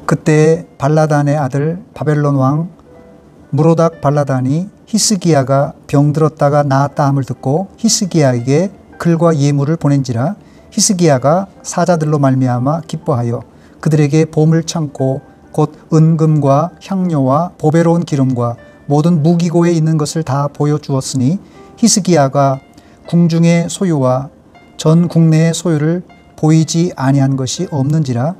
그때 발라단의 아들 바벨론 왕 무로닥 발라단이 히스기야가 병들었다가 나았다 함을 듣고 히스기야에게 글과 예물을 보낸지라 히스기야가 사자들로 말미암아 기뻐하여 그들에게 보물 창고 곧 은금과 향료와 보배로운 기름과 모든 무기고에 있는 것을 다 보여주었으니 히스기야가 궁중의 소유와 전 국내의 소유를 보이지 아니한 것이 없는지라.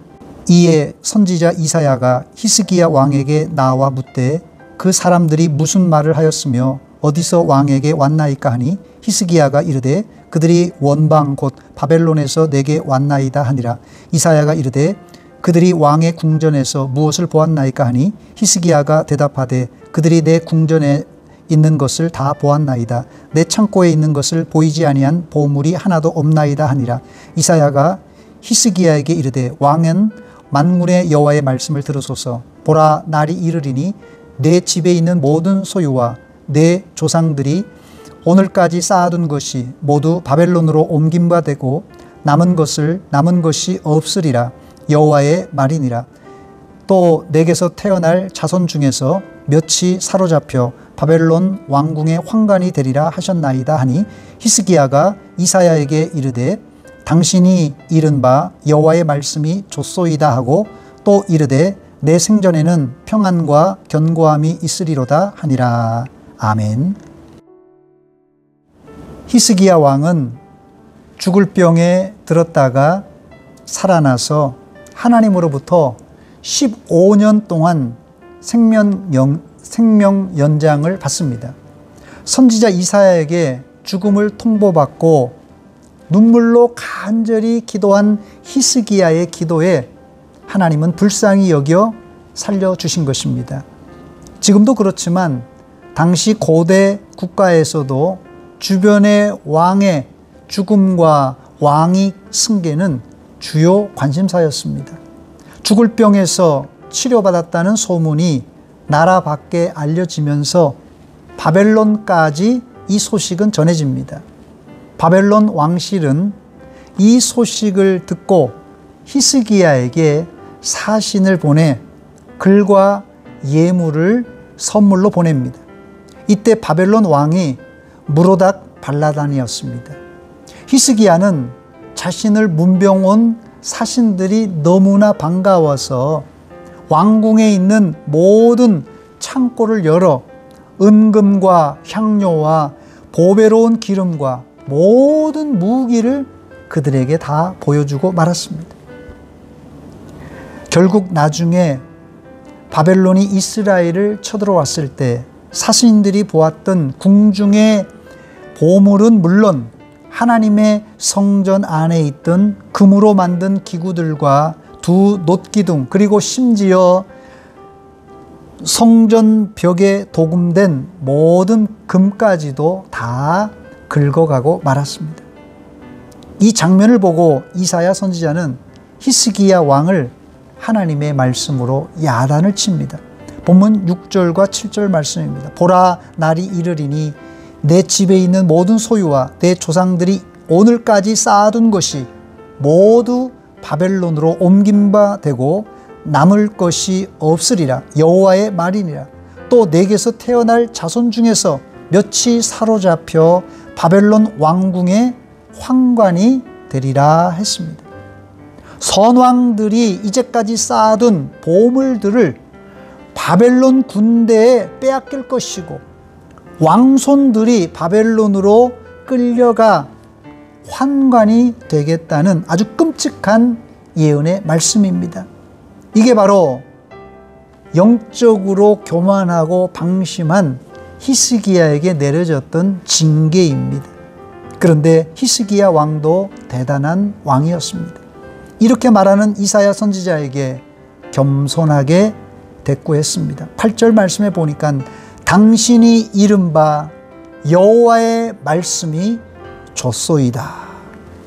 이에 선지자 이사야가 히스기야 왕에게 나와 묻되 그 사람들이 무슨 말을 하였으며 어디서 왕에게 왔나이까 하니 히스기야가 이르되 그들이 원방 곧 바벨론에서 내게 왔나이다 하니라. 이사야가 이르되 그들이 왕의 궁전에서 무엇을 보았나이까 하니 히스기야가 대답하되 그들이 내 궁전에 있는 것을 다 보았나이다. 내 창고에 있는 것을 보이지 아니한 보물이 하나도 없나이다 하니라. 이사야가 히스기야에게 이르되 왕은 만군의 여호와의 말씀을 들으소서. 보라, 날이 이르리니 내 집에 있는 모든 소유와 내 조상들이 오늘까지 쌓아둔 것이 모두 바벨론으로 옮긴 바 되고 남은 것이 없으리라. 여호와의 말이니라. 또 내게서 태어날 자손 중에서 몇이 사로잡혀 바벨론 왕궁의 환관이 되리라 하셨나이다 하니 히스기야가 이사야에게 이르되 당신이 이른 바 여호와의 말씀이 좋소이다 하고 또 이르되 내 생전에는 평안과 견고함이 있으리로다 하니라. 아멘. 히스기야 왕은 죽을 병에 들었다가 살아나서 하나님으로부터 15년 동안 생명 연장을 받습니다. 선지자 이사야에게 죽음을 통보받고 눈물로 간절히 기도한 히스기야의 기도에 하나님은 불쌍히 여겨 살려주신 것입니다. 지금도 그렇지만 당시 고대 국가에서도 주변의 왕의 죽음과 왕위 승계는 주요 관심사였습니다. 죽을 병에서 치료받았다는 소문이 나라 밖에 알려지면서 바벨론까지 이 소식은 전해집니다. 바벨론 왕실은 이 소식을 듣고 히스기야에게 사신을 보내 글과 예물을 선물로 보냅니다. 이때 바벨론 왕이 무로닥 발라단이었습니다. 히스기야는 자신을 문병 온 사신들이 너무나 반가워서 왕궁에 있는 모든 창고를 열어 은금과 향료와 보배로운 기름과 모든 무기를 그들에게 다 보여주고 말았습니다. 결국 나중에 바벨론이 이스라엘을 쳐들어왔을 때 사신들이 보았던 궁중의 보물은 물론 하나님의 성전 안에 있던 금으로 만든 기구들과 두 놋기둥 그리고 심지어 성전 벽에 도금된 모든 금까지도 다 긁어가고 말았습니다. 이 장면을 보고 이사야 선지자는 히스기야 왕을 하나님의 말씀으로 야단을 칩니다. 본문 6절과 7절 말씀입니다. 보라, 날이 이르리니 내 집에 있는 모든 소유와 내 조상들이 오늘까지 쌓아둔 것이 모두 바벨론으로 옮긴 바 되고 남을 것이 없으리라. 여호와의 말이니라. 또 내게서 태어날 자손 중에서 몇이 사로잡혀 바벨론 왕궁의 환관이 되리라 했습니다. 선왕들이 이제까지 쌓아둔 보물들을 바벨론 군대에 빼앗길 것이고 왕손들이 바벨론으로 끌려가 환관이 되겠다는 아주 끔찍한 예언의 말씀입니다. 이게 바로 영적으로 교만하고 방심한 히스기야에게 내려졌던 징계입니다. 그런데 히스기야 왕도 대단한 왕이었습니다. 이렇게 말하는 이사야 선지자에게 겸손하게 대꾸했습니다. 8절 말씀에 보니까 당신이 이른 바 여호와의 말씀이 좋소이다.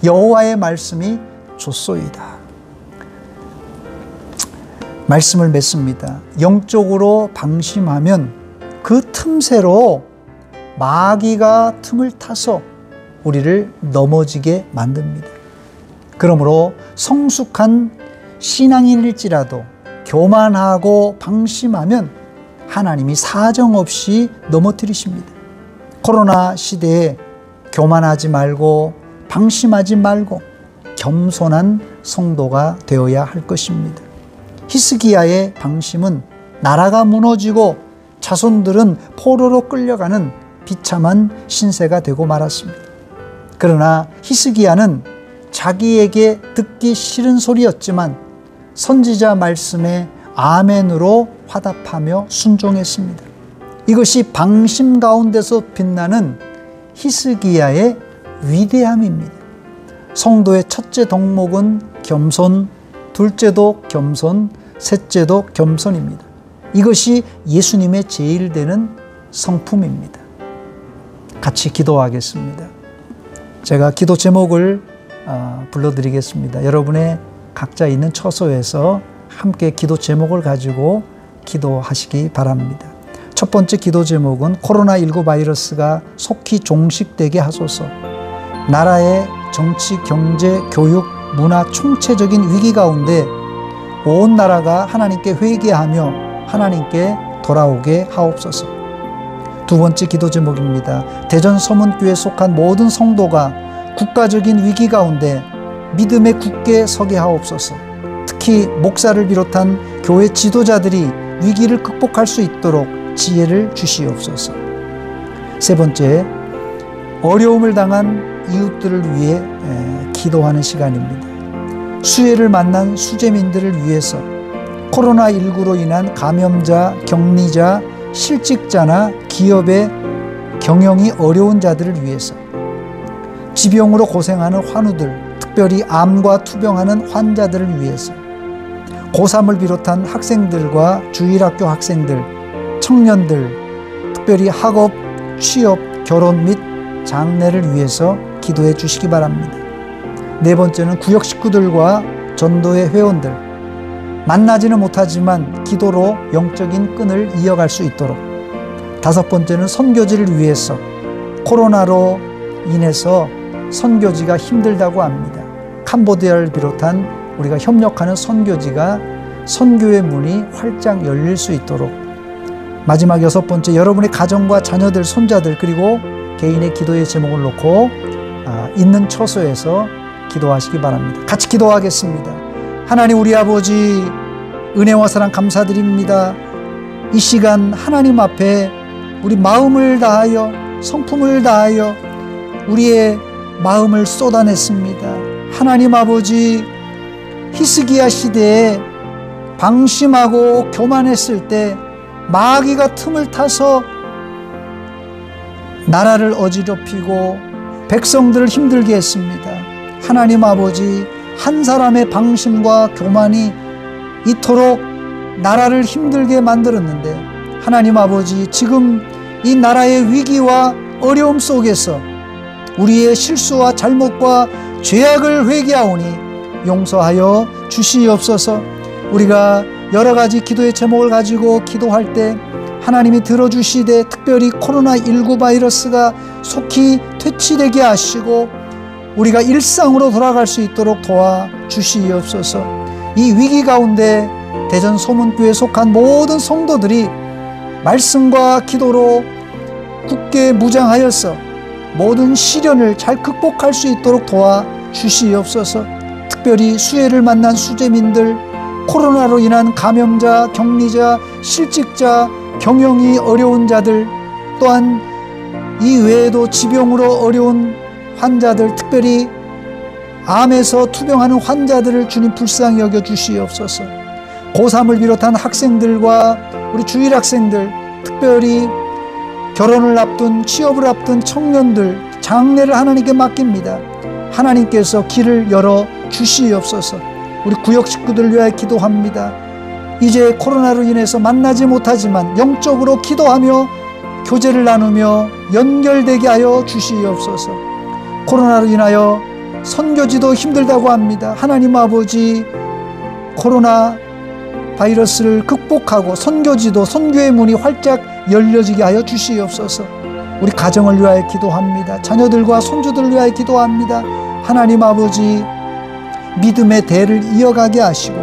여호와의 말씀이 좋소이다. 말씀을 맺습니다. 영적으로 방심하면 그 틈새로 마귀가 틈을 타서 우리를 넘어지게 만듭니다. 그러므로 성숙한 신앙인일지라도 교만하고 방심하면 하나님이 사정없이 넘어뜨리십니다. 코로나 시대에 교만하지 말고 방심하지 말고 겸손한 성도가 되어야 할 것입니다. 히스기야의 방심은 나라가 무너지고 자손들은 포로로 끌려가는 비참한 신세가 되고 말았습니다. 그러나 히스기야는 자기에게 듣기 싫은 소리였지만 선지자 말씀에 아멘으로 화답하며 순종했습니다. 이것이 방심 가운데서 빛나는 히스기야의 위대함입니다. 성도의 첫째 덕목은 겸손, 둘째도 겸손, 셋째도 겸손입니다. 이것이 예수님의 제일 되는 성품입니다. 같이 기도하겠습니다. 제가 기도 제목을 불러드리겠습니다. 여러분의 각자 있는 처소에서 함께 기도 제목을 가지고 기도하시기 바랍니다. 첫 번째 기도 제목은 코로나19 바이러스가 속히 종식되게 하소서. 나라의 정치, 경제, 교육, 문화 총체적인 위기 가운데 온 나라가 하나님께 회개하며 하나님께 돌아오게 하옵소서. 두 번째 기도 제목입니다. 대전 서문교회에 속한 모든 성도가 국가적인 위기 가운데 믿음에 굳게 서게 하옵소서. 특히 목사를 비롯한 교회 지도자들이 위기를 극복할 수 있도록 지혜를 주시옵소서. 세 번째, 어려움을 당한 이웃들을 위해 기도하는 시간입니다. 수혜를 만난 수재민들을 위해서 코로나19로 인한 감염자, 격리자, 실직자나 기업의 경영이 어려운 자들을 위해서 지병으로 고생하는 환우들, 특별히 암과 투병하는 환자들을 위해서 고3을 비롯한 학생들과 주일학교 학생들, 청년들, 특별히 학업, 취업, 결혼 및 장래를 위해서 기도해 주시기 바랍니다. 네 번째는 구역 식구들과 전도의 회원들, 만나지는 못하지만 기도로 영적인 끈을 이어갈 수 있도록. 다섯 번째는 선교지를 위해서 코로나로 인해서 선교지가 힘들다고 합니다. 캄보디아를 비롯한 우리가 협력하는 선교지가 선교의 문이 활짝 열릴 수 있도록. 마지막 여섯 번째, 여러분의 가정과 자녀들, 손자들, 그리고 개인의 기도의 제목을 놓고 있는 처소에서 기도하시기 바랍니다. 같이 기도하겠습니다. 하나님 우리 아버지, 은혜와 사랑 감사드립니다. 이 시간 하나님 앞에 우리 마음을 다하여 성품을 다하여 우리의 마음을 쏟아냈습니다. 하나님 아버지, 히스기야 시대에 방심하고 교만했을 때 마귀가 틈을 타서 나라를 어지럽히고 백성들을 힘들게 했습니다. 하나님 아버지, 한 사람의 방심과 교만이 이토록 나라를 힘들게 만들었는데 하나님 아버지, 지금 이 나라의 위기와 어려움 속에서 우리의 실수와 잘못과 죄악을 회개하오니 용서하여 주시옵소서. 우리가 여러 가지 기도의 제목을 가지고 기도할 때 하나님이 들어주시되 특별히 코로나19 바이러스가 속히 퇴치되게 하시고 우리가 일상으로 돌아갈 수 있도록 도와주시옵소서. 이 위기 가운데 대전 소문교회에 속한 모든 성도들이 말씀과 기도로 굳게 무장하여서 모든 시련을 잘 극복할 수 있도록 도와주시옵소서. 특별히 수혜를 만난 수재민들, 코로나로 인한 감염자, 격리자, 실직자, 경영이 어려운 자들, 또한 이 외에도 지병으로 어려운 환자들, 특별히 암에서 투병하는 환자들을 주님 불쌍히 여겨 주시옵소서. 고3을 비롯한 학생들과 우리 주일 학생들, 특별히 결혼을 앞둔, 취업을 앞둔 청년들, 장래를 하나님께 맡깁니다. 하나님께서 길을 열어 주시옵소서. 우리 구역 식구들 위하여 기도합니다. 이제 코로나로 인해서 만나지 못하지만 영적으로 기도하며 교제를 나누며 연결되게 하여 주시옵소서. 코로나로 인하여 선교지도 힘들다고 합니다. 하나님 아버지, 코로나 바이러스를 극복하고 선교지도, 선교의 문이 활짝 열려지게 하여 주시옵소서. 우리 가정을 위하여 기도합니다. 자녀들과 손주들을 위하여 기도합니다. 하나님 아버지, 믿음의 대를 이어가게 하시고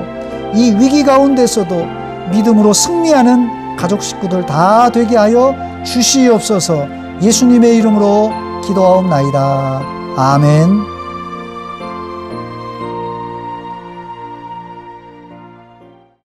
이 위기 가운데서도 믿음으로 승리하는 가족 식구들 다 되게 하여 주시옵소서. 예수님의 이름으로 기도하옵나이다. 아멘.